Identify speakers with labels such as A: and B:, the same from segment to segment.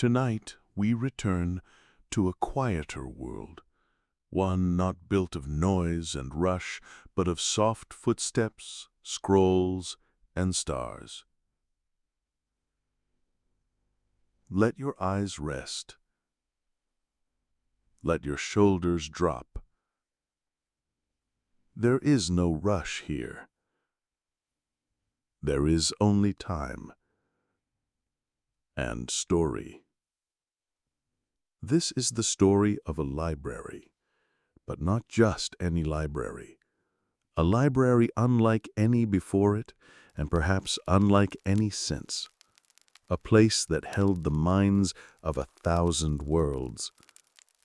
A: Tonight, we return to a quieter world, one not built of noise and rush, but of soft footsteps, scrolls, and stars. Let your eyes rest. Let your shoulders drop. There is no rush here. There is only time and story. This is the story of a library, but not just any library. A library unlike any before it, and perhaps unlike any since. A place that held the minds of 1,000 worlds.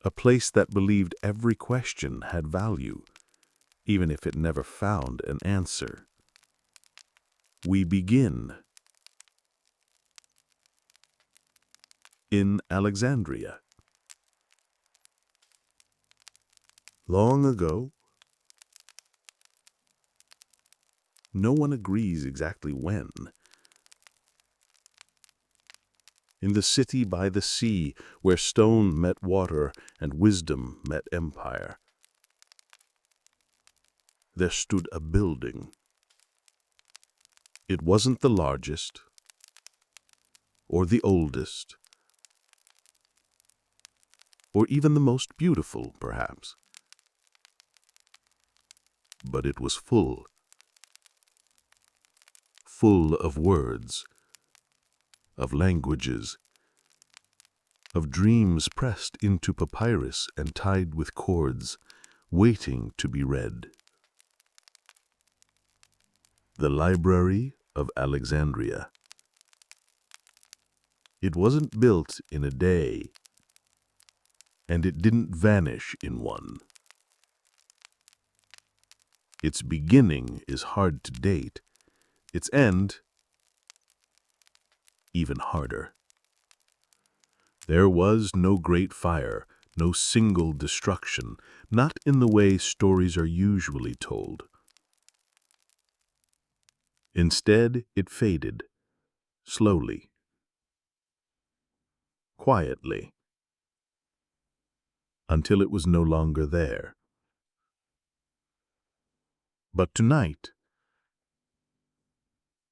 A: A place that believed every question had value, even if it never found an answer. We begin in Alexandria. Long ago, no one agrees exactly when, in the city by the sea, where stone met water and wisdom met empire, there stood a building. It wasn't the largest or the oldest, or even the most beautiful, perhaps. But it was full of words, of languages, of dreams pressed into papyrus and tied with cords, waiting to be read. The Library of Alexandria. It wasn't built in a day, and it didn't vanish in one. Its beginning is hard to date, its end even harder. There was no great fire, no single destruction, not in the way stories are usually told. Instead, it faded, slowly, quietly, until it was no longer there. But tonight,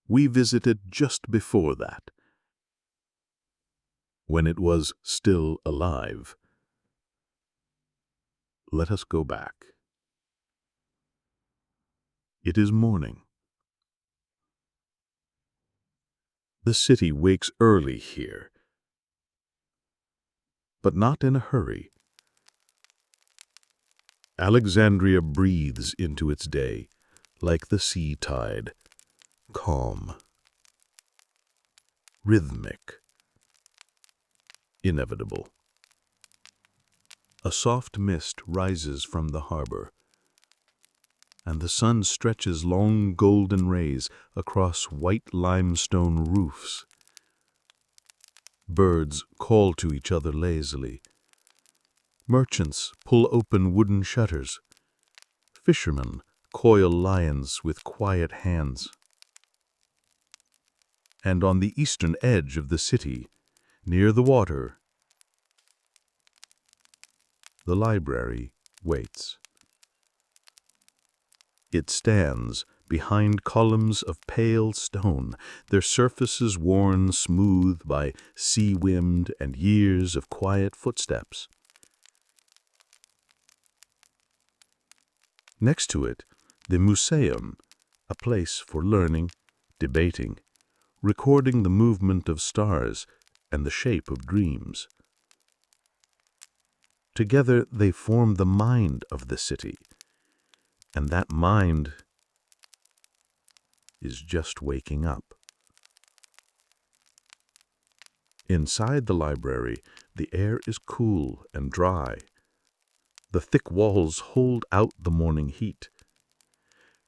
A: we visited just before that, when it was still alive. Let us go back. It is morning. The city wakes early here, but not in a hurry. Alexandria breathes into its day, like the sea tide, calm, rhythmic, inevitable. A soft mist rises from the harbor, and the sun stretches long golden rays across white limestone roofs. Birds call to each other lazily. Merchants pull open wooden shutters. Fishermen coil lines with quiet hands. And on the eastern edge of the city, near the water, the library waits. It stands behind columns of pale stone, their surfaces worn smooth by sea wind and years of quiet footsteps. Next to it, the museum, a place for learning, debating, recording the movement of stars and the shape of dreams. Together they form the mind of the city, and that mind is just waking up. Inside the library, the air is cool and dry. The thick walls hold out the morning heat.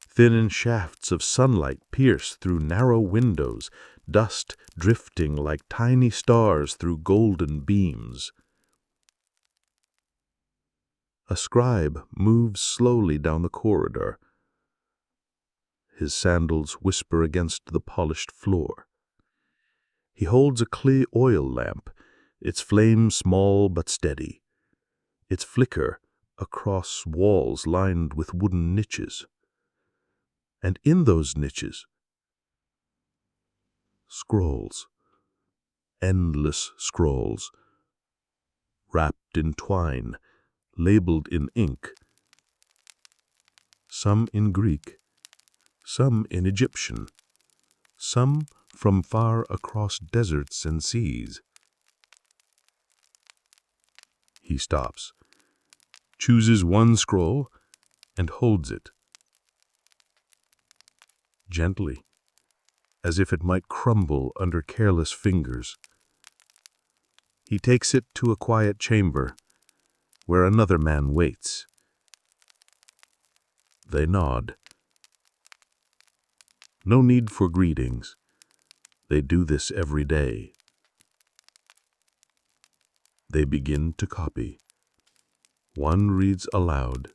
A: Thin shafts of sunlight pierce through narrow windows, dust drifting like tiny stars through golden beams. A scribe moves slowly down the corridor. His sandals whisper against the polished floor. He holds a clay oil lamp, its flame small but steady, its flicker across walls lined with wooden niches. And in those niches, scrolls, endless scrolls, wrapped in twine, labeled in ink, some in Greek, some in Egyptian, some from far across deserts and seas. He stops, chooses one scroll, and holds it. Gently, as if it might crumble under careless fingers. He takes it to a quiet chamber, where another man waits. They nod. No need for greetings. They do this every day. They begin to copy. One reads aloud,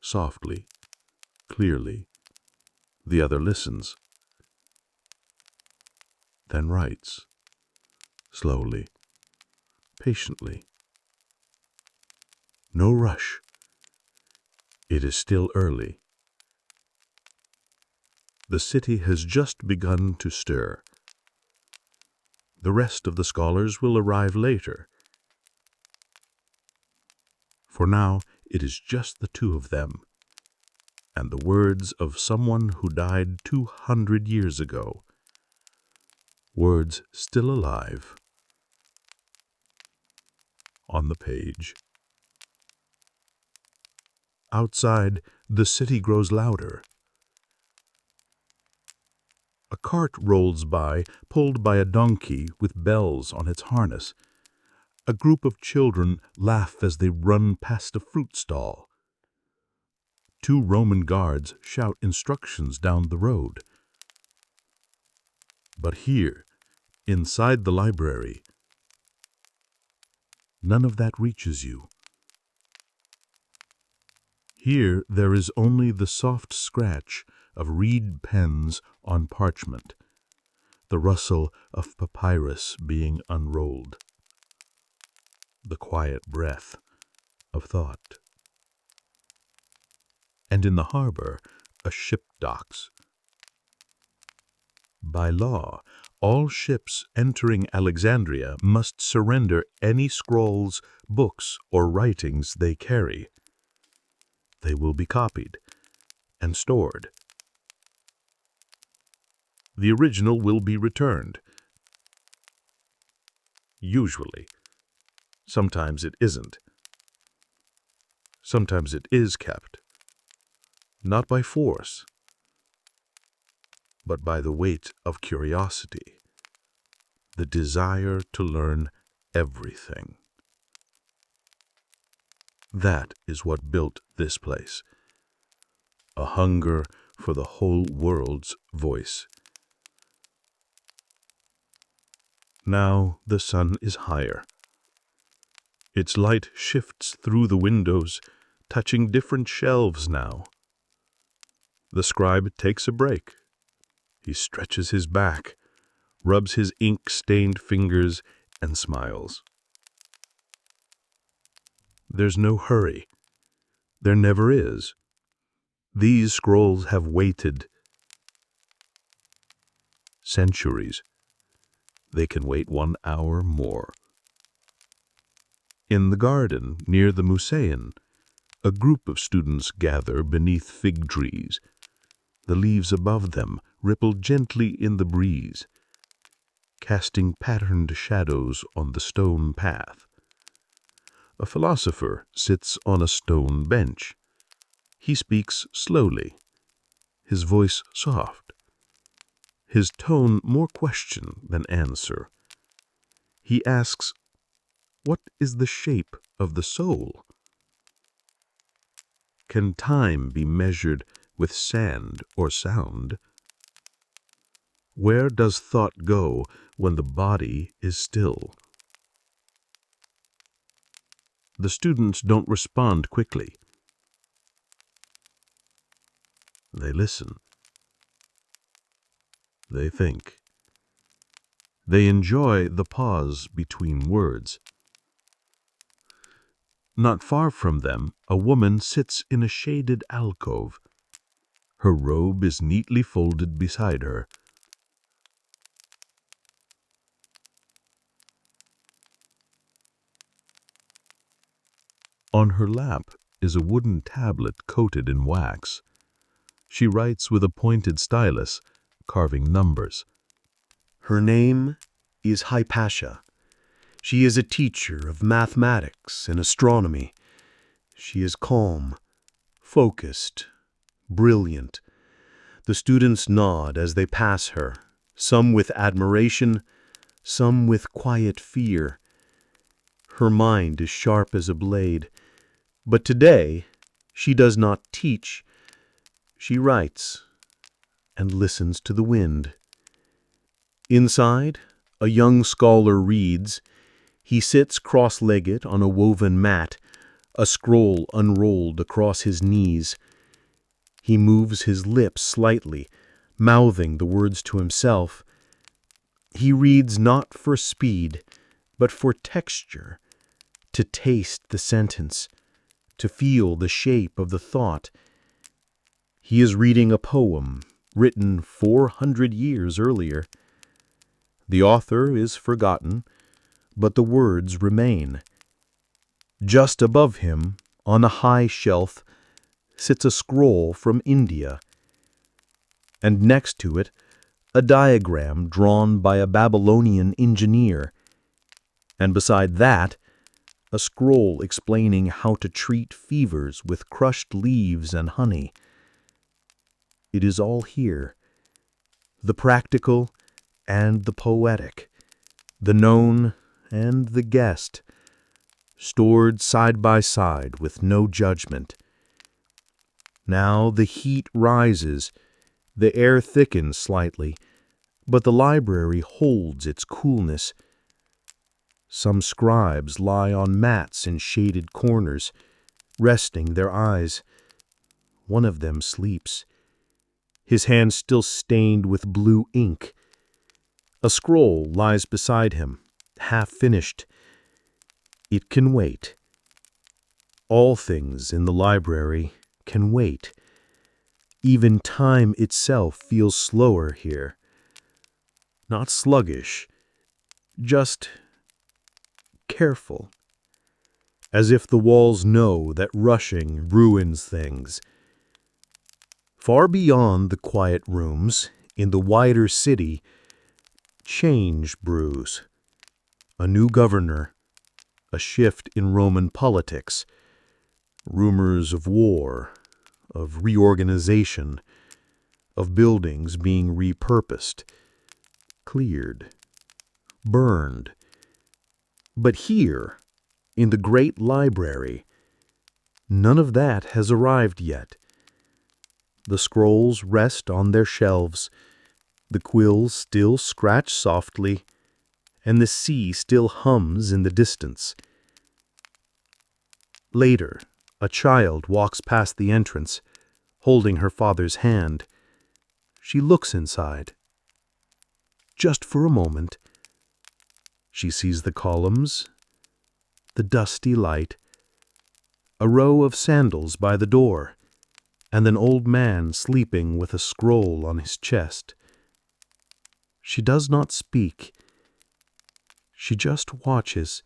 A: softly, clearly. The other listens, then writes, slowly, patiently. No rush. It is still early. The city has just begun to stir. The rest of the scholars will arrive later. For now, it is just the two of them, and the words of someone who died 200 years ago. Words still alive. On the page. Outside, the city grows louder. A cart rolls by, pulled by a donkey with bells on its harness. A group of children laugh as they run past a fruit stall. Two Roman guards shout instructions down the road. But here, inside the library, none of that reaches you. Here there is only the soft scratch of reed pens on parchment, the rustle of papyrus being unrolled, the quiet breath of thought. And in the harbor, a ship docks. By law, all ships entering Alexandria must surrender any scrolls, books, or writings they carry. They will be copied and stored. The original will be returned. Usually. Sometimes it isn't. Sometimes it is kept. Not by force, but by the weight of curiosity, the desire to learn everything. That is what built this place, a hunger for the whole world's voice. Now the sun is higher. Its light shifts through the windows, touching different shelves now. The scribe takes a break. He stretches his back, rubs his ink-stained fingers, and smiles. There's no hurry. There never is. These scrolls have waited centuries. They can wait 1 hour more. In the garden near the Museum, a group of students gather beneath fig trees. The leaves above them ripple gently in the breeze, casting patterned shadows on the stone path. A philosopher sits on a stone bench. He speaks slowly, his voice soft, his tone more question than answer. He asks, "What is the shape of the soul? Can time be measured with sand or sound? Where does thought go when the body is still?" The students don't respond quickly. They listen. They think. They enjoy the pause between words. Not far from them, a woman sits in a shaded alcove. Her robe is neatly folded beside her. On her lap is a wooden tablet coated in wax. She writes with a pointed stylus, carving numbers.
B: Her name is Hypatia. She is a teacher of mathematics and astronomy. She is calm, focused, brilliant. The students nod as they pass her, some with admiration, some with quiet fear. Her mind is sharp as a blade, but today she does not teach. She writes and listens to the wind. Inside, a young scholar reads. He sits cross-legged on a woven mat, a scroll unrolled across his knees. He moves his lips slightly, mouthing the words to himself. He reads not for speed, but for texture, to taste the sentence, to feel the shape of the thought. He is reading a poem written 400 years earlier. The author is forgotten, but the words remain. Just above him, on a high shelf, sits a scroll from India, and next to it, a diagram drawn by a Babylonian engineer, and beside that, a scroll explaining how to treat fevers with crushed leaves and honey. It is all here, the practical and the poetic, the known and the guessed, stored side by side with no judgment. Now the heat rises, the air thickens slightly, but the library holds its coolness. Some scribes lie on mats in shaded corners, resting their eyes. One of them sleeps, his hand still stained with blue ink. A scroll lies beside him, half finished. It can wait. All things in the library can wait. Even time itself feels slower here. Not sluggish, just careful, as if the walls know that rushing ruins things. Far beyond the quiet rooms, in the wider city, change brews. A new governor, a shift in Roman politics, rumors of war, of reorganization, of buildings being repurposed, cleared, burned. But here, in the great library, none of that has arrived yet. The scrolls rest on their shelves, the quills still scratch softly, and the sea still hums in the distance. Later, a child walks past the entrance, holding her father's hand. She looks inside. Just for a moment. She sees the columns, the dusty light, a row of sandals by the door, and an old man sleeping with a scroll on his chest. She does not speak. She just watches,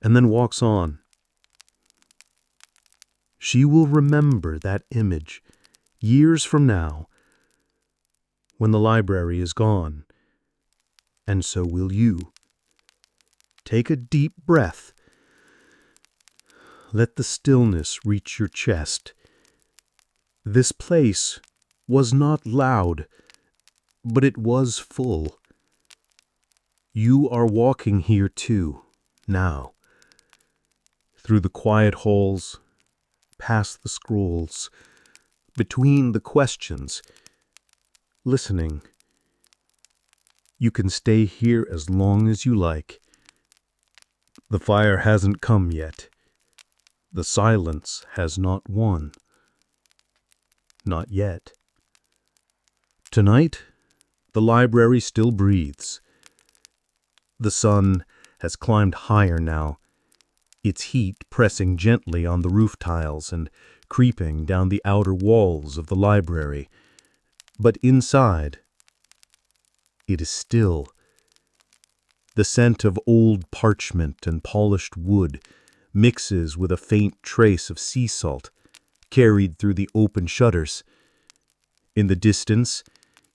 B: and then walks on. She will remember that image years from now, when the library is gone, and so will you. Take a deep breath. Let the stillness reach your chest. This place was not loud, but it was full. You are walking here too, now. Through the quiet halls, past the scrolls, between the questions, listening. You can stay here as long as you like. The fire hasn't come yet. The silence has not won. Not yet. Tonight, the library still breathes. The sun has climbed higher now, its heat pressing gently on the roof tiles and creeping down the outer walls of the library. But inside, it is still. The scent of old parchment and polished wood mixes with a faint trace of sea salt carried through the open shutters. In the distance,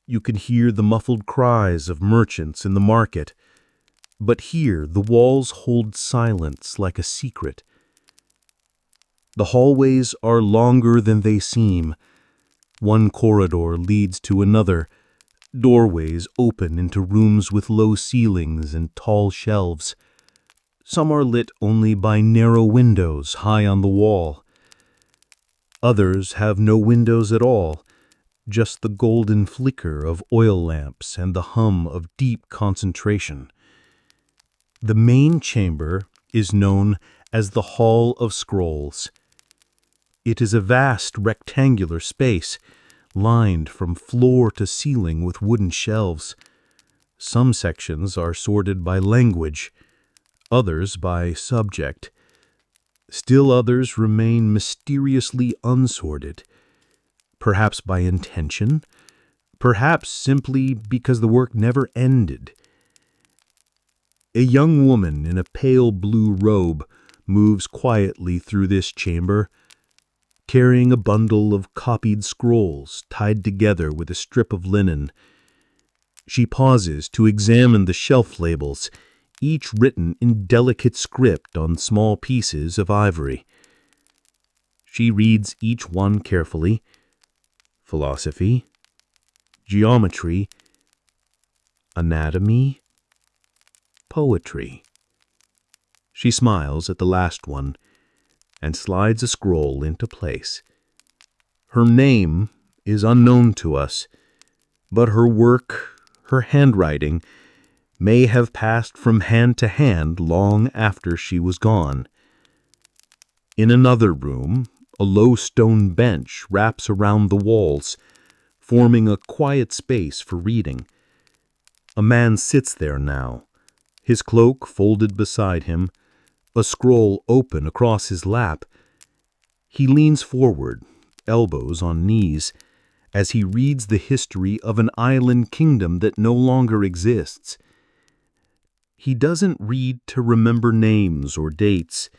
B: you can hear the muffled cries of merchants in the market, but here the walls hold silence like a secret. The hallways are longer than they seem. One corridor leads to another. Doorways open into rooms with low ceilings and tall shelves. Some are lit only by narrow windows high on the wall. Others have no windows at all, just the golden flicker of oil lamps and the hum of deep concentration. The main chamber is known as the Hall of Scrolls. It is a vast rectangular space, lined from floor to ceiling with wooden shelves. Some sections are sorted by language, others by subject. Still others remain mysteriously unsorted, perhaps by intention, perhaps simply because the work never ended. A young woman in a pale blue robe moves quietly through this chamber, carrying a bundle of copied scrolls tied together with a strip of linen. She pauses to examine the shelf labels, each written in delicate script on small pieces of ivory. She reads each one carefully. Philosophy, geometry, anatomy, poetry. She smiles at the last one and slides a scroll into place. Her name is unknown to us, but her work, her handwriting, may have passed from hand to hand long after she was gone. In another room, a low stone bench wraps around the walls, forming a quiet space for reading. A man sits there now, his cloak folded beside him, a scroll open across his lap. He leans forward, elbows on knees, as he reads the history of an island kingdom that no longer exists. He doesn't read to remember names or dates.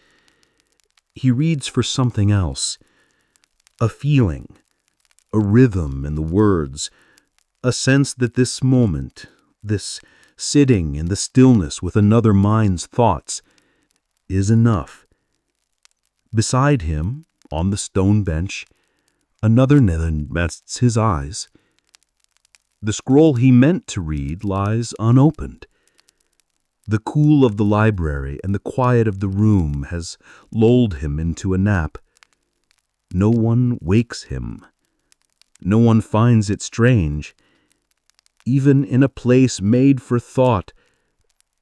B: He reads for something else, a feeling, a rhythm in the words, a sense that this moment, this sitting in the stillness with another mind's thoughts, is enough. Beside him, on the stone bench, another man rests his eyes. The scroll he meant to read lies unopened. The cool of the library and the quiet of the room has lulled him into a nap. No one wakes him. No one finds it strange. Even in a place made for thought,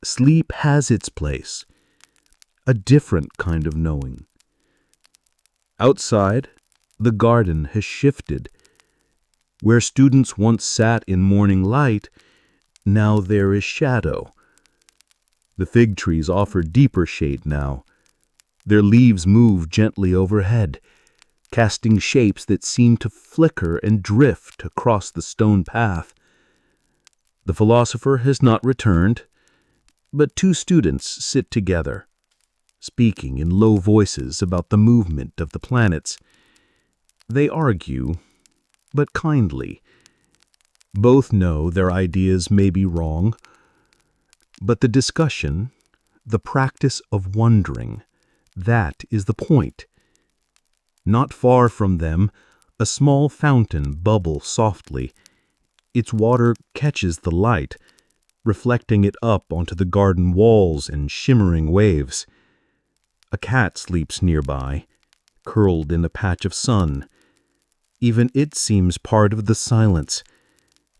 B: sleep has its place, a different kind of knowing. Outside, the garden has shifted. Where students once sat in morning light, now there is shadow. The fig trees offer deeper shade now. Their leaves move gently overhead, casting shapes that seem to flicker and drift across the stone path. The philosopher has not returned, but two students sit together, speaking in low voices about the movement of the planets. They argue, but kindly. Both know their ideas may be wrong, but the discussion, the practice of wondering, that is the point. Not far from them, a small fountain bubbles softly. Its water catches the light, reflecting it up onto the garden walls in shimmering waves. A cat sleeps nearby, curled in a patch of sun. Even it seems part of the silence,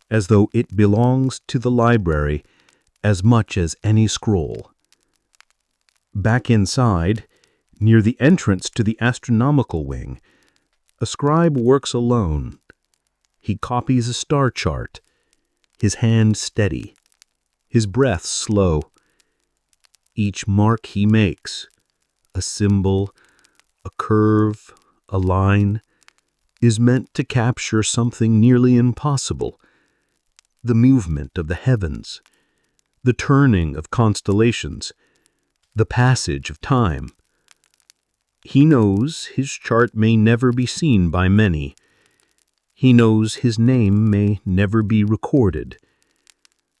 B: as though it belongs to the library as much as any scroll. Back inside, near the entrance to the astronomical wing, a scribe works alone. He copies a star chart, his hand steady, his breath slow. each mark he makes, a symbol, a curve, a line, is meant to capture something nearly impossible: the movement of the heavens, the turning of constellations, the passage of time. He knows his chart may never be seen by many. He knows his name may never be recorded.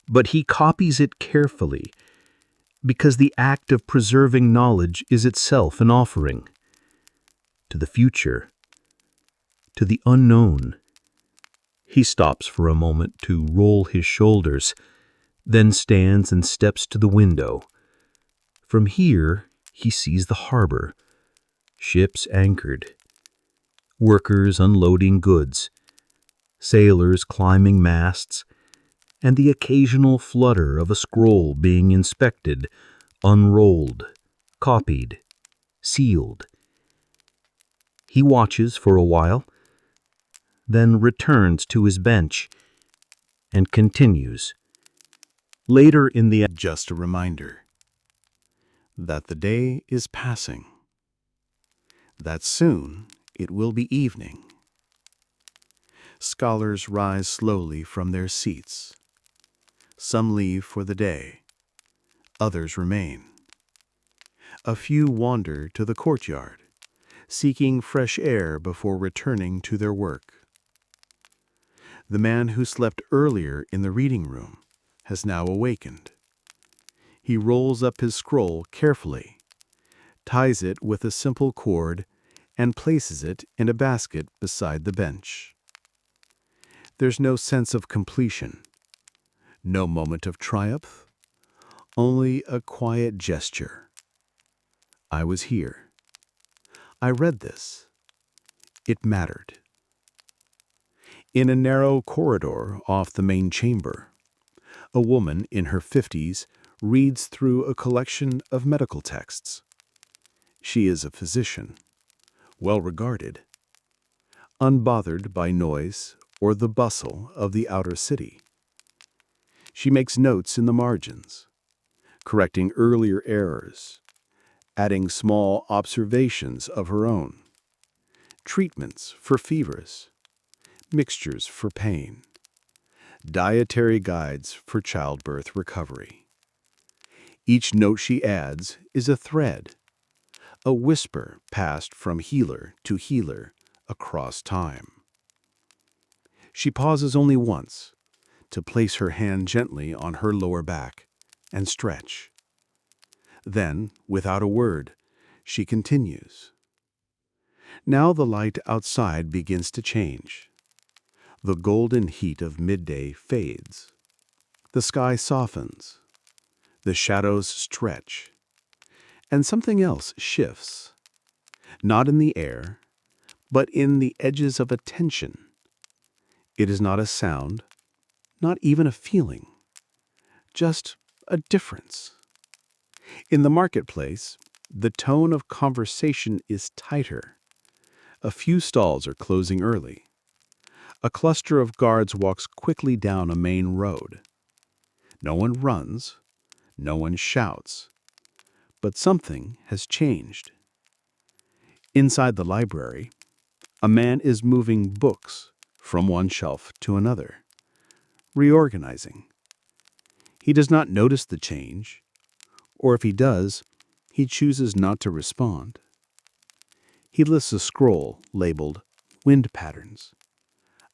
B: But he copies it carefully, because the act of preserving knowledge is itself an offering to the future, to the unknown. He stops for a moment to roll his shoulders, then stands and steps to the window. From here, he sees the harbor, ships anchored, workers unloading goods, sailors climbing masts, and the occasional flutter of a scroll being inspected, unrolled, copied, sealed. He watches for a while, then returns to his bench and continues. Later in the
A: Just a reminder that the day is passing, that soon it will be evening. Scholars rise slowly from their seats. Some leave for the day, others remain. A few wander to the courtyard, seeking fresh air before returning to their work. The man who slept earlier in the reading room has now awakened. He rolls up his scroll carefully, ties it with a simple cord, and places it in a basket beside the bench. There's no sense of completion, no moment of triumph, only a quiet gesture. I was here. I read this. It mattered. In a narrow corridor off the main chamber, a woman in her 50s reads through a collection of medical texts. She is a physician, well regarded, unbothered by noise or the bustle of the outer city. She makes notes in the margins, correcting earlier errors, adding small observations of her own, treatments for fevers, mixtures for pain, dietary guides for childbirth recovery. Each note she adds is a thread, a whisper passed from healer to healer across time. She pauses only once to place her hand gently on her lower back and stretch. Then, without a word, she continues. Now the light outside begins to change. The golden heat of midday fades. The sky softens. The shadows stretch. And something else shifts, not in the air, but in the edges of attention. It is not a sound, not even a feeling, just a difference. In the marketplace, the tone of conversation is tighter. A few stalls are closing early. A cluster of guards walks quickly down a main road. No one runs, no one shouts, but something has changed. Inside the library, a man is moving books from one shelf to another, reorganizing. He does not notice the change, or if he does, he chooses not to respond. He lifts a scroll labeled Wind Patterns,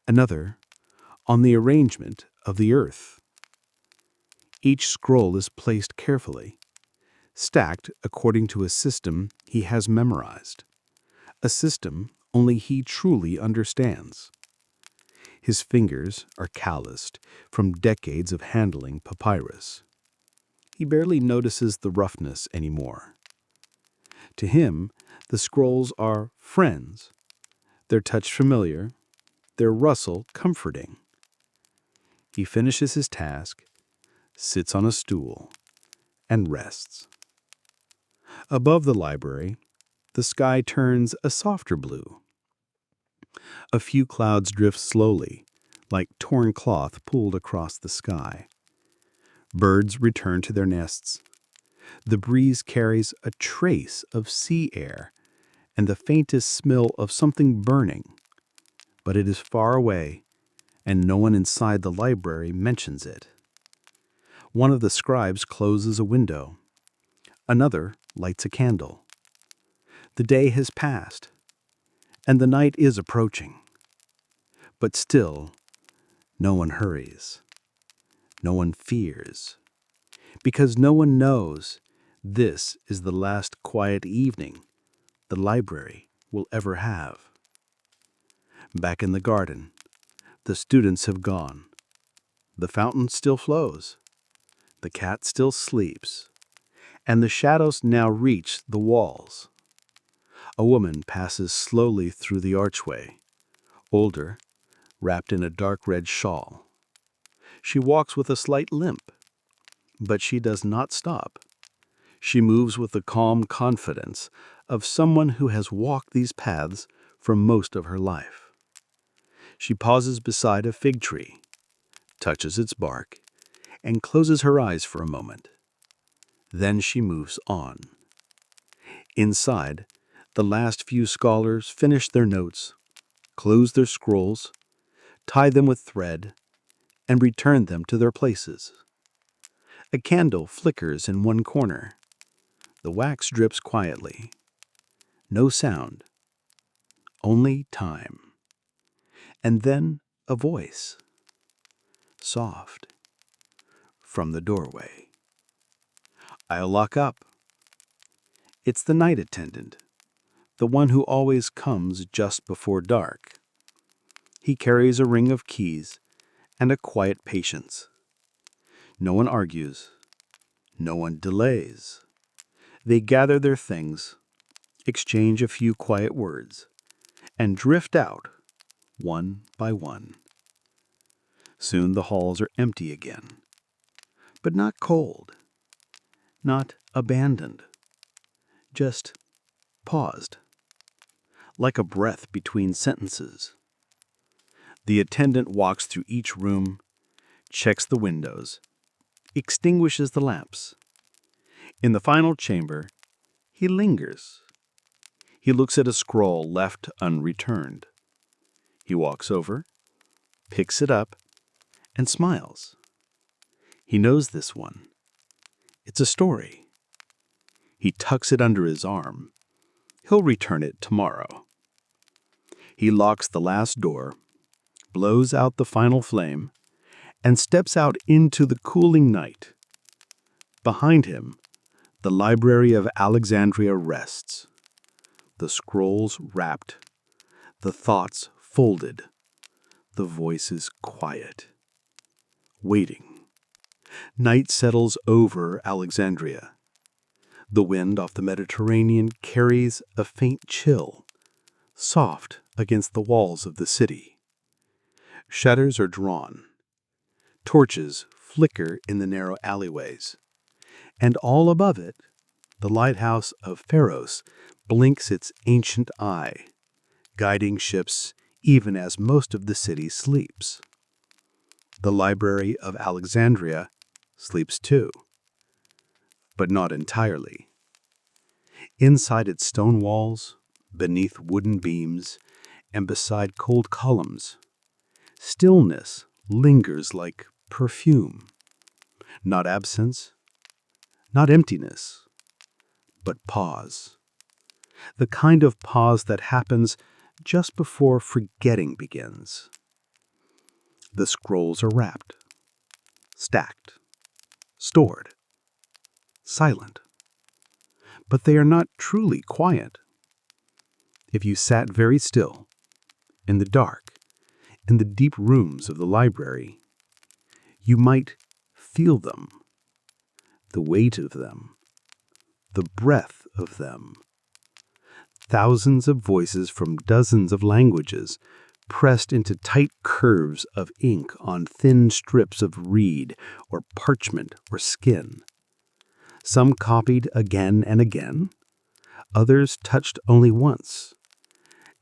A: another on the arrangement of the earth. Each scroll is placed carefully, stacked according to a system he has memorized, a system only he truly understands. His fingers are calloused from decades of handling papyrus. He barely notices the roughness anymore. To him, the scrolls are friends, their touch familiar, their rustle comforting. He finishes his task, sits on a stool, and rests. Above the library, the sky turns a softer blue. A few clouds drift slowly, like torn cloth pulled across the sky. Birds return to their nests.
C: The breeze carries a trace of sea air and the faintest smell of something burning, but it is far away, and no one inside the library mentions it. One of the scribes closes a window. Another lights a candle. The day has passed, and the night is approaching. But still, no one hurries. No one fears. Because no one knows this is the last quiet evening the library will ever have. Back in the garden, the students have gone. The fountain still flows. The cat still sleeps. And the shadows now reach the walls. A woman passes slowly through the archway, older, wrapped in a dark red shawl. She walks with a slight limp, but she does not stop. She moves with the calm confidence of someone who has walked these paths for most of her life. She pauses beside a fig tree, touches its bark, and closes her eyes for a moment. Then she moves on. Inside, the last few scholars finish their notes, close their scrolls, tie them with thread, and return them to their places. A candle flickers in one corner. The wax drips quietly. No sound, only time. And then a voice, soft, from the doorway. "I'll lock up." It's the night attendant, the one who always comes just before dark. He carries a ring of keys and a quiet patience. No one argues. No one delays. They gather their things, exchange a few quiet words, and drift out, one by one. Soon the halls are empty again, but not cold, not abandoned, just paused, like a breath between sentences. The attendant walks through each room, checks the windows, extinguishes the lamps. In the final chamber, he lingers. He looks at a scroll left unreturned. He walks over, picks it up, and smiles. He knows this one. It's a story. He tucks it under his arm. He'll return it tomorrow. He locks the last door, blows out the final flame, and steps out into the cooling night. Behind him, the Library of Alexandria rests, the scrolls wrapped, the thoughts folded, the voices quiet, waiting. Night settles over Alexandria. The wind off the Mediterranean carries a faint chill, soft against the walls of the city. Shutters are drawn. Torches flicker in the narrow alleyways. And all above it, the lighthouse of Pharos blinks its ancient eye, guiding ships even as most of the city sleeps. The Library of Alexandria sleeps too, but not entirely. Inside its stone walls, beneath wooden beams, and beside cold columns, stillness lingers like perfume. Not absence, not emptiness, but pause. The kind of pause that happens just before forgetting begins. The scrolls are wrapped, stacked, stored, silent. But they are not truly quiet. If you sat very still, in the dark, in the deep rooms of the library, you might feel them, the weight of them, the breath of them. Thousands of voices from dozens of languages pressed into tight curves of ink on thin strips of reed or parchment or skin. Some copied again and again, others touched only once,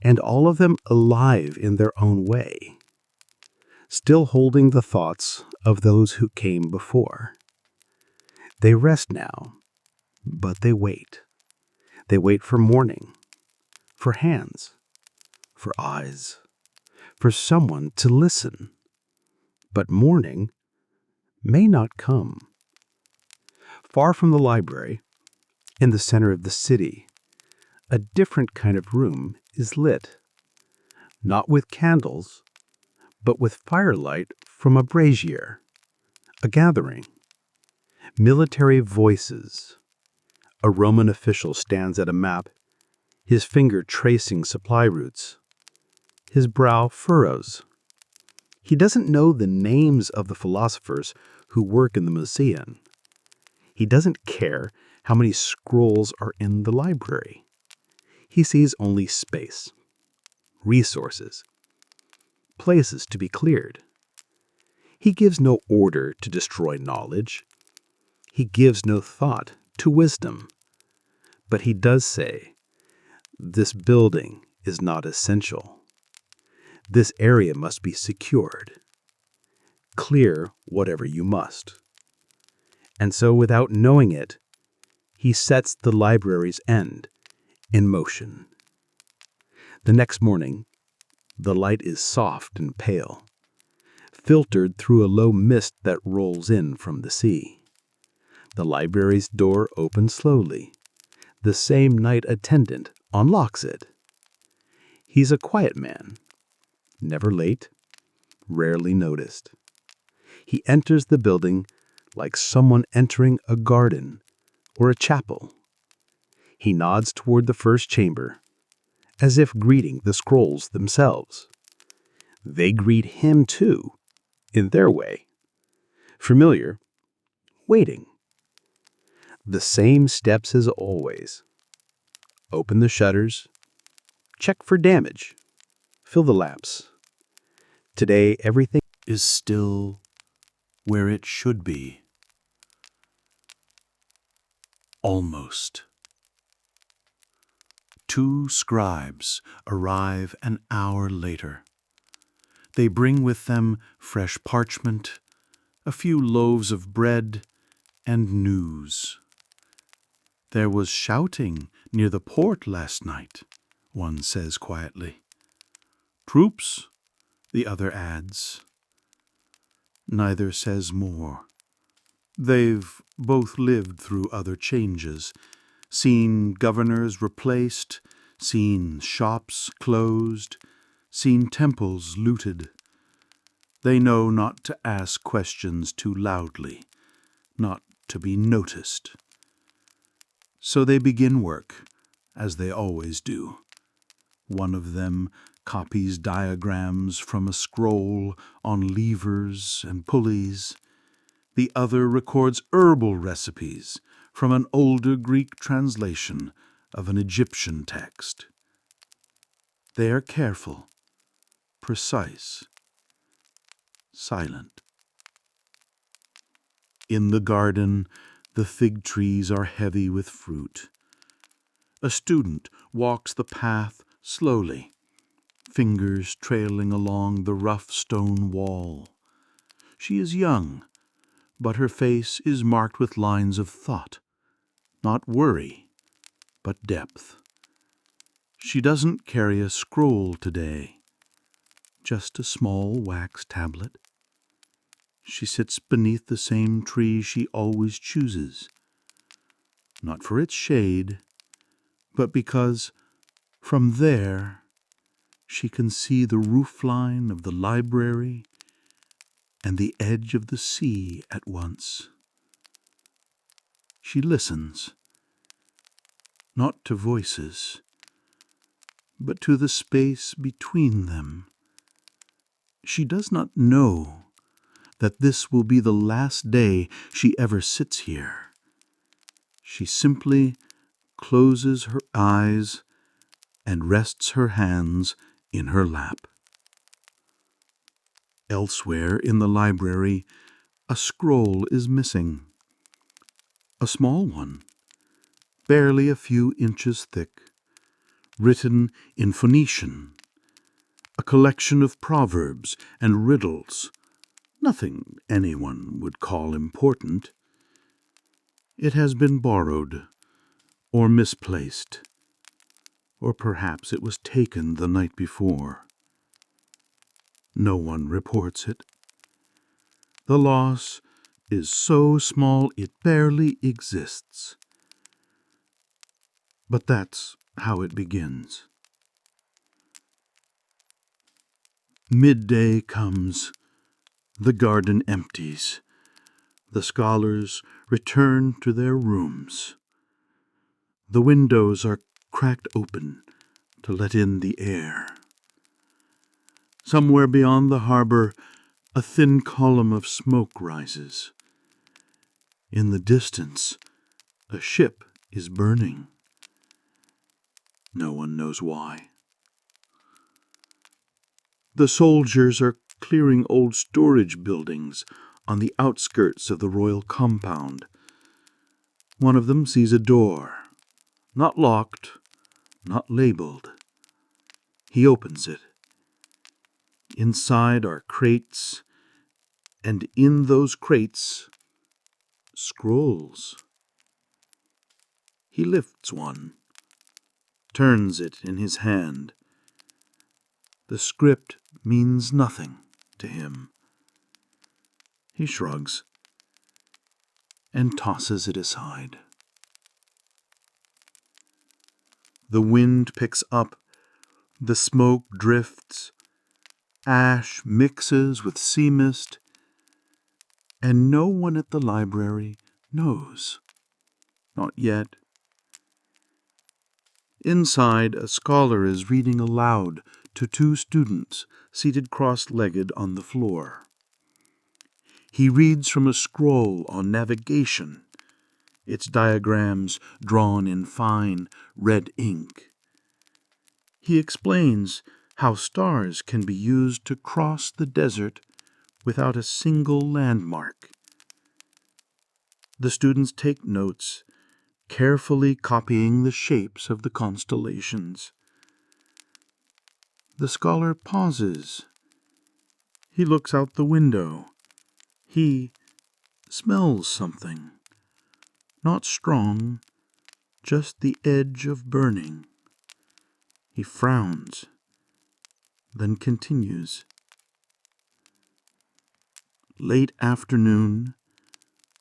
C: and all of them alive in their own way, still holding the thoughts of those who came before. They rest now, But they wait. They wait for morning, for hands, for eyes, for someone to listen. But morning may not come. Far from the library, in the center of the city, a different kind of room is lit. Not with candles, but with firelight from a brazier. A gathering. Military voices. A Roman official stands at a map, his finger tracing supply routes. His brow furrows. He doesn't know the names of the philosophers who work in the museum. He doesn't care how many scrolls are in the library. He sees only space, resources, places to be cleared. He gives no order to destroy knowledge. He gives no thought to wisdom. But he does say, this building is not essential. This area must be secured. Clear whatever you must. And so, without knowing it, he sets the library's end in motion. The next morning, the light is soft and pale, filtered through a low mist that rolls in from the sea. The library's door opens slowly. The same night attendant unlocks it. He's a quiet man, never late, rarely noticed. He enters the building like someone entering a garden or a chapel. He nods toward the first chamber, as if greeting the scrolls themselves. They greet him too, in their way. Familiar, waiting. The same steps as always. Open the shutters, check for damage, fill the lamps. Today, everything
A: Is still where it should be. Almost. 2 scribes arrive an hour later. They bring with them fresh parchment, a few loaves of bread, and news. There was shouting near the port last night, one says quietly. Troops, the other adds. Neither says more. They've both lived through other changes, seen governors replaced, seen shops closed, seen temples looted. They know not to ask questions too loudly, not to be noticed. So they begin work, as they always do. One of them copies diagrams from a scroll on levers and pulleys. The other records herbal recipes from an older Greek translation of an Egyptian text. They are careful, precise, silent. In the garden, the fig trees are heavy with fruit. A student walks the path slowly, fingers trailing along the rough stone wall. She is young, but her face is marked with lines of thought, not worry, but depth. She doesn't carry a scroll today, just a small wax tablet. She sits beneath the same tree she always chooses, not for its shade, but because from there she can see the roofline of the library and the edge of the sea at once. She listens, not to voices, but to the space between them. She does not know that this will be the last day she ever sits here. She simply closes her eyes and rests her hands in her lap. Elsewhere in the library, a scroll is missing. A small one, barely a few inches thick, written in Phoenician. A collection of proverbs and riddles, nothing anyone would call important. It has been borrowed
D: or misplaced, or perhaps it was taken the night before. No one reports it. The loss is so small it barely exists. But that's how it begins. Midday comes. The garden empties. The scholars return to their rooms. The windows are cracked open to let in the air. Somewhere beyond the harbor, a thin column of smoke rises. In the distance, a ship is burning. No one knows why. The soldiers are clearing old storage buildings on the outskirts of the royal compound. One of them sees a door, not locked, not labeled. He opens it. Inside are crates, and in those crates, scrolls. He lifts one, turns it in his hand. The script means nothing to him. He shrugs and tosses it aside. The wind picks up, the smoke drifts, ash mixes with sea mist, and no one at the library knows. Not yet. Inside, a scholar is reading aloud to two students seated cross-legged on the floor. He reads from a scroll on navigation, its diagrams drawn in fine red ink. He explains how stars can be used to cross the desert without a single landmark. The students take notes, carefully copying the shapes of the constellations. The scholar pauses. He looks out the window. He smells something. Not strong, just the edge of burning. He frowns, then continues. Late afternoon,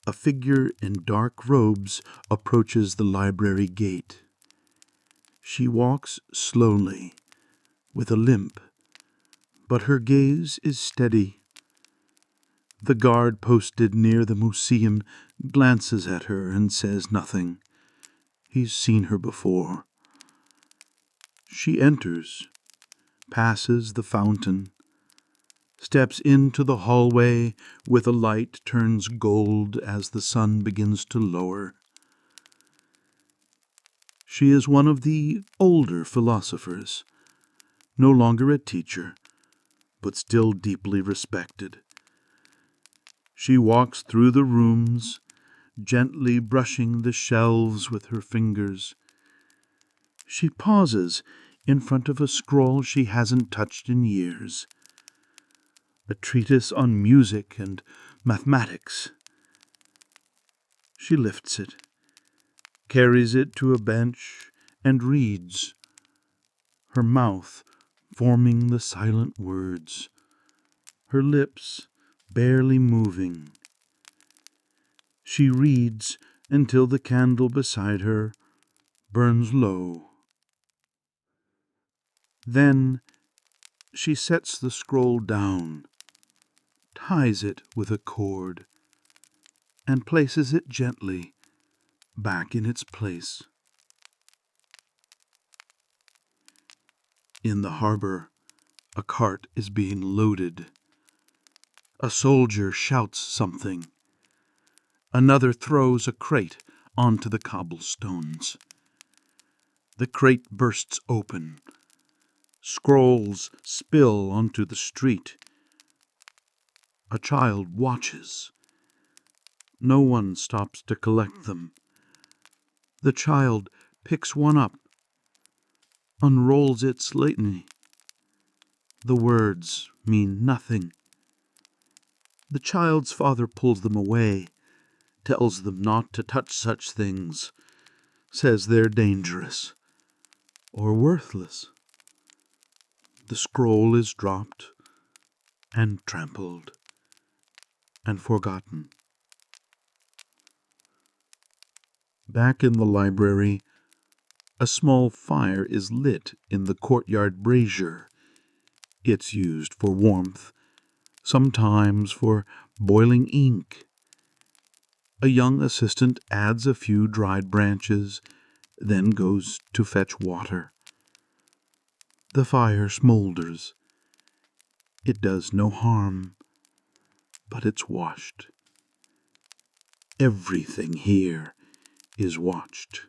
D: a figure in dark robes approaches the library gate. She walks slowly, with a limp, but her gaze is steady. The guard posted near the museum glances at her and says nothing. He's seen her before. She enters, passes the fountain, steps into the hallway where the light turns gold as the sun begins to lower. She is one of the older philosophers, no longer a teacher, but still deeply respected. She walks through the rooms, gently brushing the shelves with her fingers. She pauses in front of a scroll she hasn't touched in years, a treatise on music and mathematics. She lifts it, carries it to a bench, and reads, her mouth forming the silent words, her lips barely moving. She reads until the candle beside her burns low. Then she sets the scroll down, ties it with a cord, and places it gently back in its place. In the harbor, a cart is being loaded. A soldier shouts something. Another throws a crate onto the cobblestones. The crate bursts open. Scrolls spill onto the street. A child watches. No one stops to collect them. The child picks one up, unrolls it slightly. The words mean nothing. The child's father pulls them away, tells them not to touch such things, says they're dangerous or worthless. The scroll is dropped and trampled and forgotten. Back in the library, a small fire is lit in the courtyard brazier. It's used for warmth, sometimes for boiling ink. A young assistant adds a few dried branches, then goes to fetch water. The fire smolders. It does no harm, but it's watched. Everything here is watched,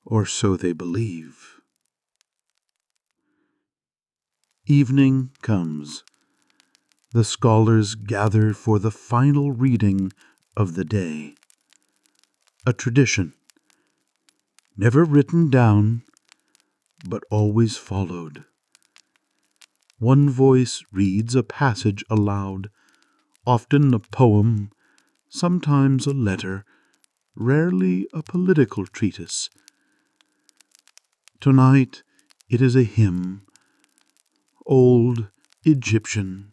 D: or so they believe. Evening comes. The scholars gather for the final reading of the day. A tradition, never written down, but always followed. One voice reads a passage aloud, often a poem, sometimes a letter, rarely a political treatise. Tonight it is a hymn, old Egyptian,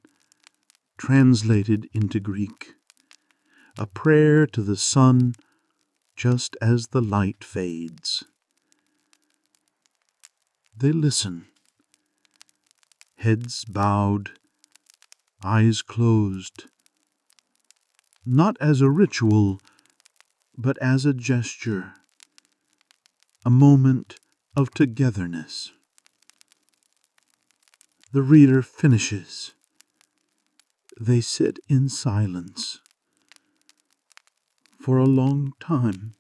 D: translated into Greek, a prayer to the sun just as the light fades. They listen, heads bowed, eyes closed, not as a ritual, but as a gesture, a moment of togetherness. The reader finishes. They sit in silence for a long time.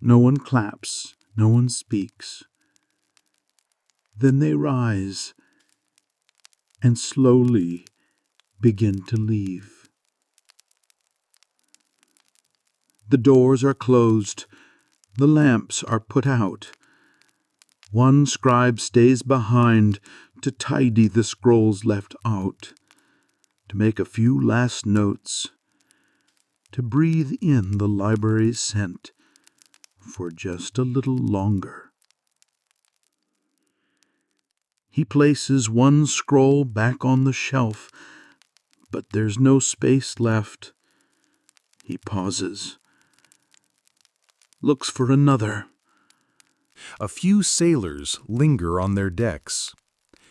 D: No one claps, no one speaks. Then they rise and slowly begin to leave. The doors are closed. The lamps are put out. One scribe stays behind to tidy the scrolls left out, to make a few last notes, to breathe in the library's scent for just a little longer. He places one scroll back on the shelf, but there's no space left. He pauses, looks for another.
A: A few sailors linger on their decks,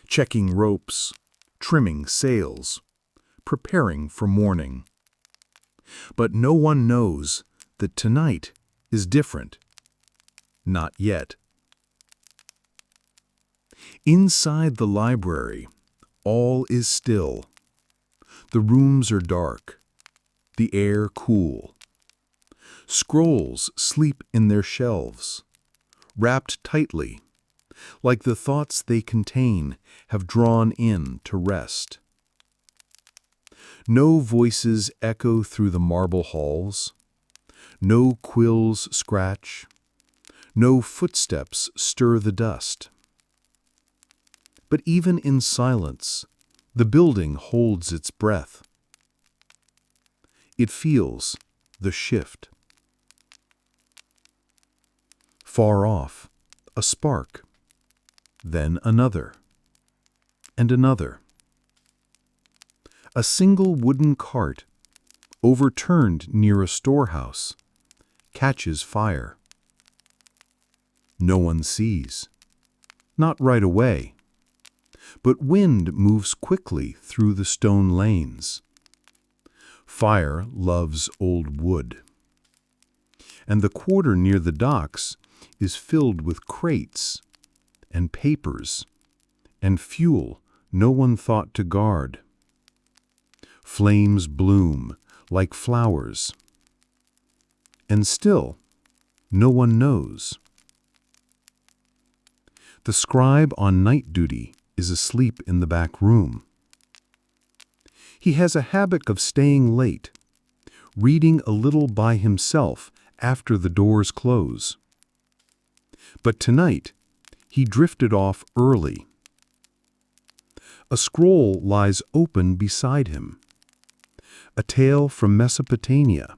A: checking ropes, trimming sails, preparing for morning. But no one knows that tonight is different. Not yet. Inside the library, all is still. The rooms are dark, the air cool. Scrolls sleep in their shelves, wrapped tightly, like the thoughts they contain have drawn in to rest. No voices echo through the marble halls, no quills scratch, no footsteps stir the dust. But even in silence, the building holds its breath. It feels the shift. Far off, a spark, then another, and another. A single wooden cart, overturned near a storehouse, catches fire. No one sees, not right away, but wind moves quickly through the stone lanes. Fire loves old wood. And the quarter near the docks is filled with crates and papers and fuel no one thought to guard. Flames bloom like flowers. And still, no one knows. The scribe on night duty is asleep in the back room. He has a habit of staying late, reading a little by himself after the doors close. But tonight, he drifted off early. A scroll lies open beside him. A tale from Mesopotamia,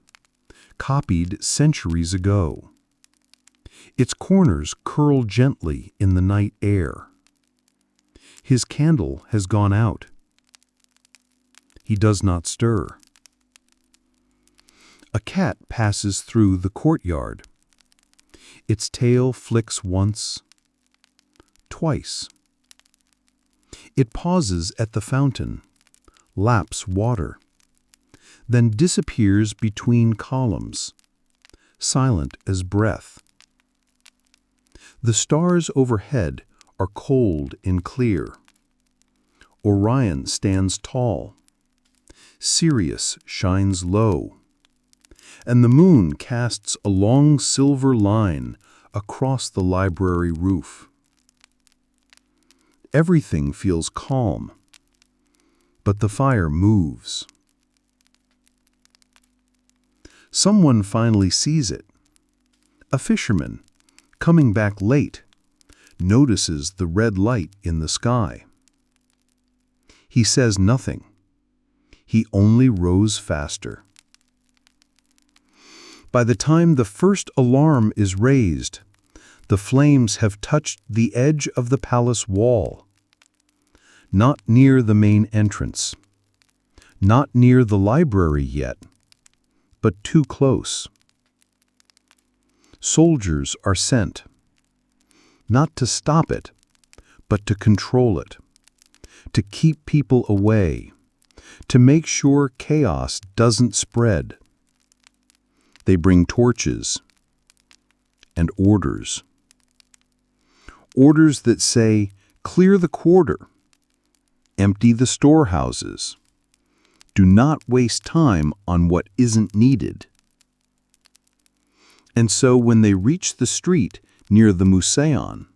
A: copied centuries ago. Its corners curl gently in the night air. His candle has gone out. He does not stir. A cat passes through the courtyard. Its tail flicks once, twice. It pauses at the fountain, laps water, then disappears between columns, silent as breath. The stars overhead are cold and clear. Orion stands tall. Sirius shines low. And the moon casts a long silver line across the library roof. Everything feels calm, but the fire moves. Someone finally sees it. A fisherman, coming back late, notices the red light in the sky. He says nothing. He only rows faster. By the time the first alarm is raised, the flames have touched the edge of the palace wall. Not near the main entrance. Not near the library yet, but too close. Soldiers are sent, not to stop it, but to control it, to keep people away, to make sure chaos doesn't spread. They bring torches and orders. Orders that say, clear the quarter, empty the storehouses, do not waste time on what isn't needed. And so when they reach the street near the Museion,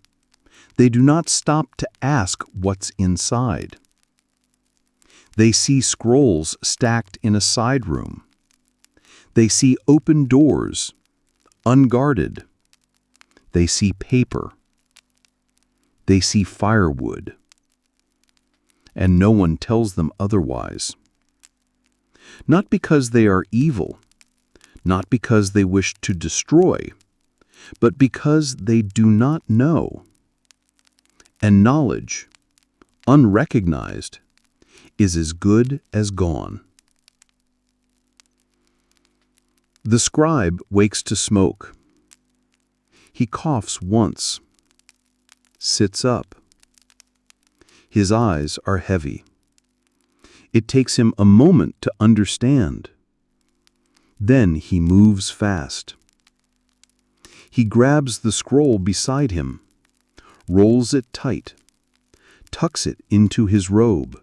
A: they do not stop to ask what's inside. They see scrolls stacked in a side room. They see open doors, unguarded. They see paper. They see firewood. And no one tells them otherwise. Not because they are evil, not because they wish to destroy, but because they do not know. And knowledge, unrecognized, is as good as gone. The scribe wakes to smoke. He coughs once, sits up. His eyes are heavy. It takes him a moment to understand. Then he moves fast. He grabs the scroll beside him, rolls it tight, tucks it into his robe.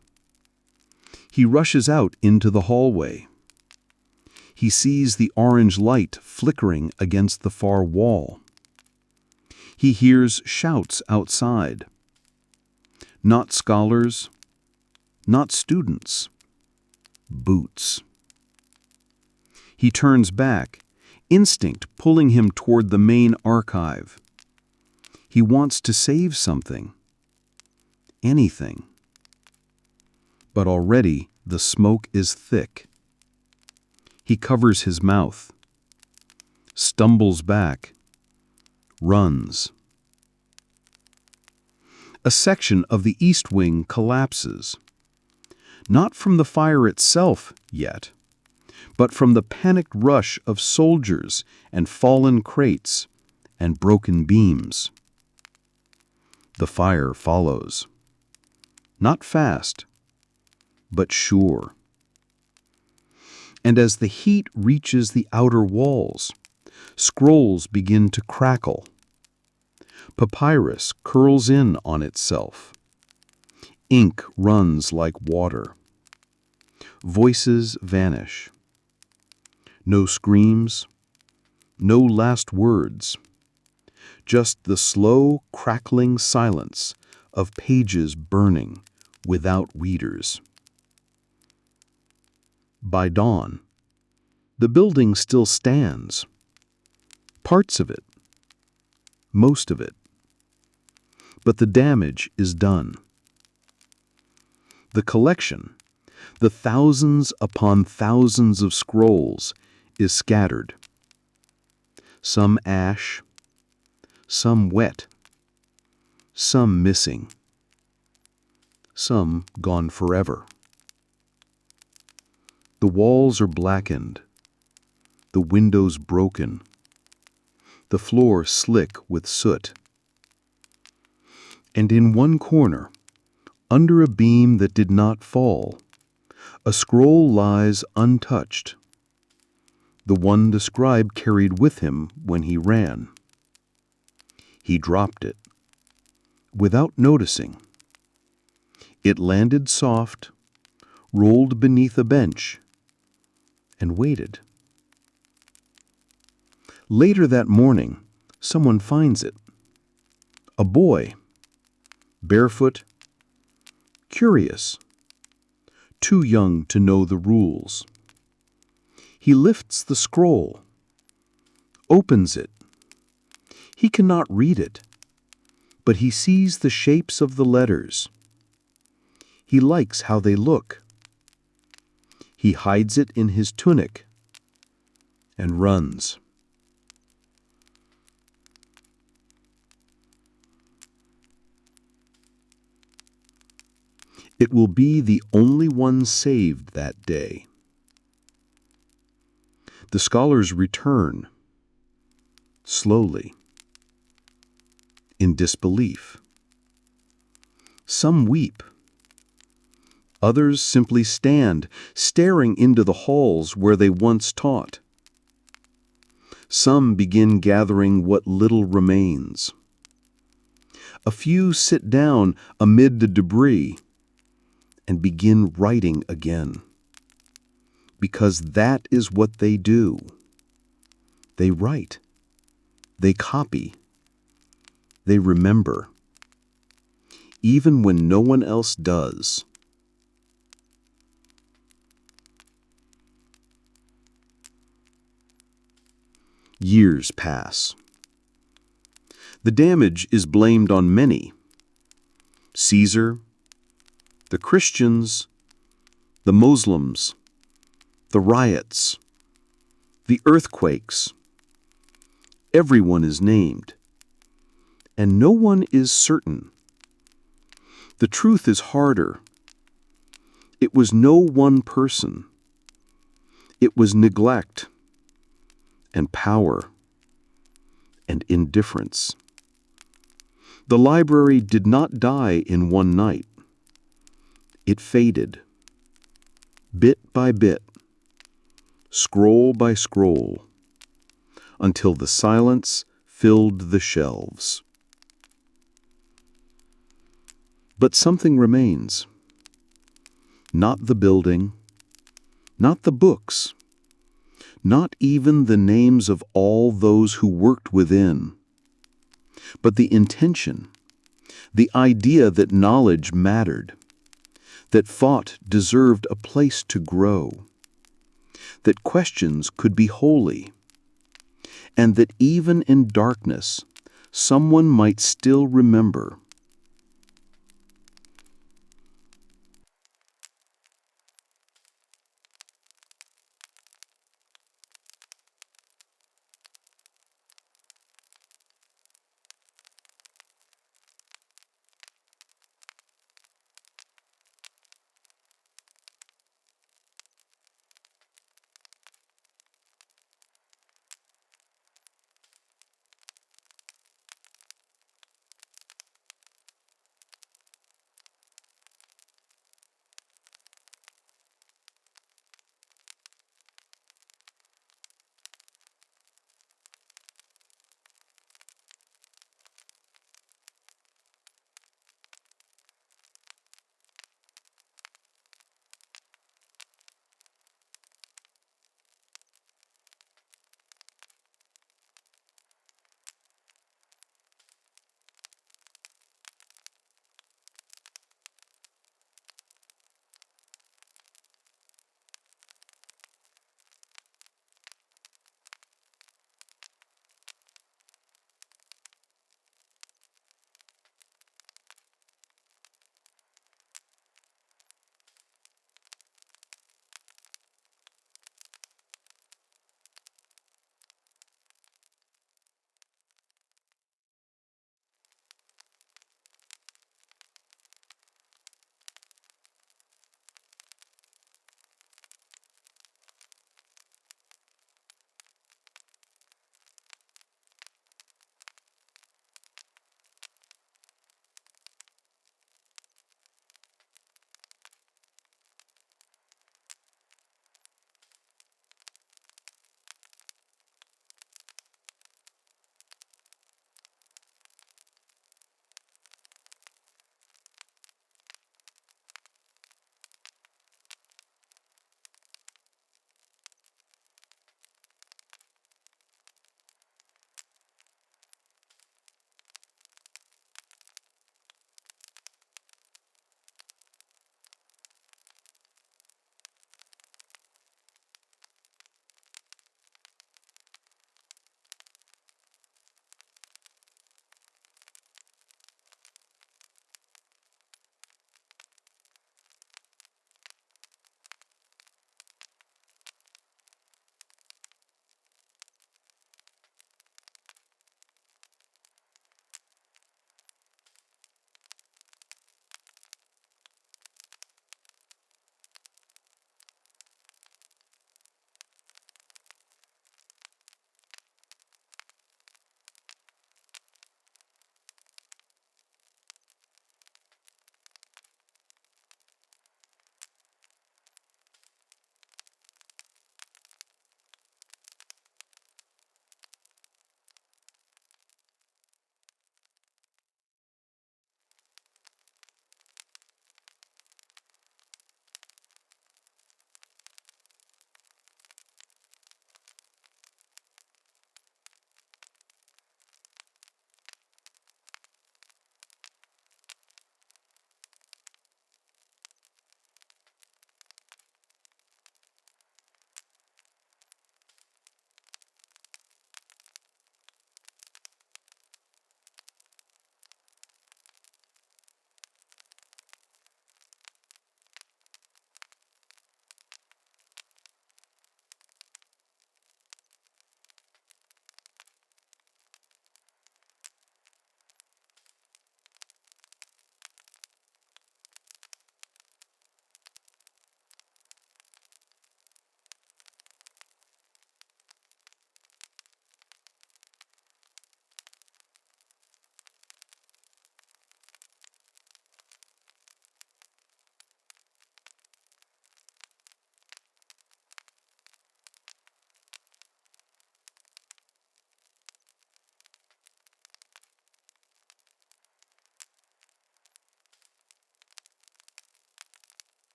A: He rushes out into the hallway. He sees the orange light flickering against the far wall. He hears shouts outside. Not scholars, not students, boots. He turns back, instinct pulling him toward the main archive. He wants to save something, anything. But already the smoke is thick. He covers his mouth, stumbles back, runs. A section of the east wing collapses. Not from the fire itself yet, but from the panicked rush of soldiers and fallen crates and broken beams. The fire follows. Not fast, but sure. And as the heat reaches the outer walls, scrolls begin to crackle. Papyrus curls in on itself. Ink runs like water. Voices vanish. No screams, no last words. Just the slow, crackling silence of pages burning without readers. By dawn, the building still stands. Parts of it. Most of it. But the damage is done. The collection, the thousands upon thousands of scrolls, is scattered. Some ash, some wet, some missing, some gone forever. The walls are blackened, the windows broken, the floor slick with soot. And in one corner, under a beam that did not fall, a scroll lies untouched, the one the scribe carried with him when he ran. He dropped it, without noticing. It landed soft, rolled beneath a bench, and waited. Later that morning, someone finds it. A boy, barefoot, curious, too young to know the rules. He lifts the scroll, opens it. He cannot read it, but he sees the shapes of the letters. He likes how they look. He hides it in his tunic and runs. It will be the only one saved that day. The scholars return, slowly, in disbelief. Some weep. Others simply stand, staring into the halls where they once taught. Some begin gathering what little remains. A few sit down amid the debris and begin writing again. Because that is what they do. They write. They copy. They remember. Even when no one else does. Years pass. The damage is blamed on many. Caesar, the Christians, the Muslims, the riots, the earthquakes. Everyone is named, and no one is certain. The truth is harder. It was no one person. It was neglect and power and indifference. The library did not die in one night. It faded, bit by bit, scroll by scroll, until the silence filled the shelves. But something remains. Not the building, not the books, not even the names of all those who worked within, but the intention, the idea that knowledge mattered, that thought deserved a place to grow, that questions could be holy, and that even in darkness, someone might still remember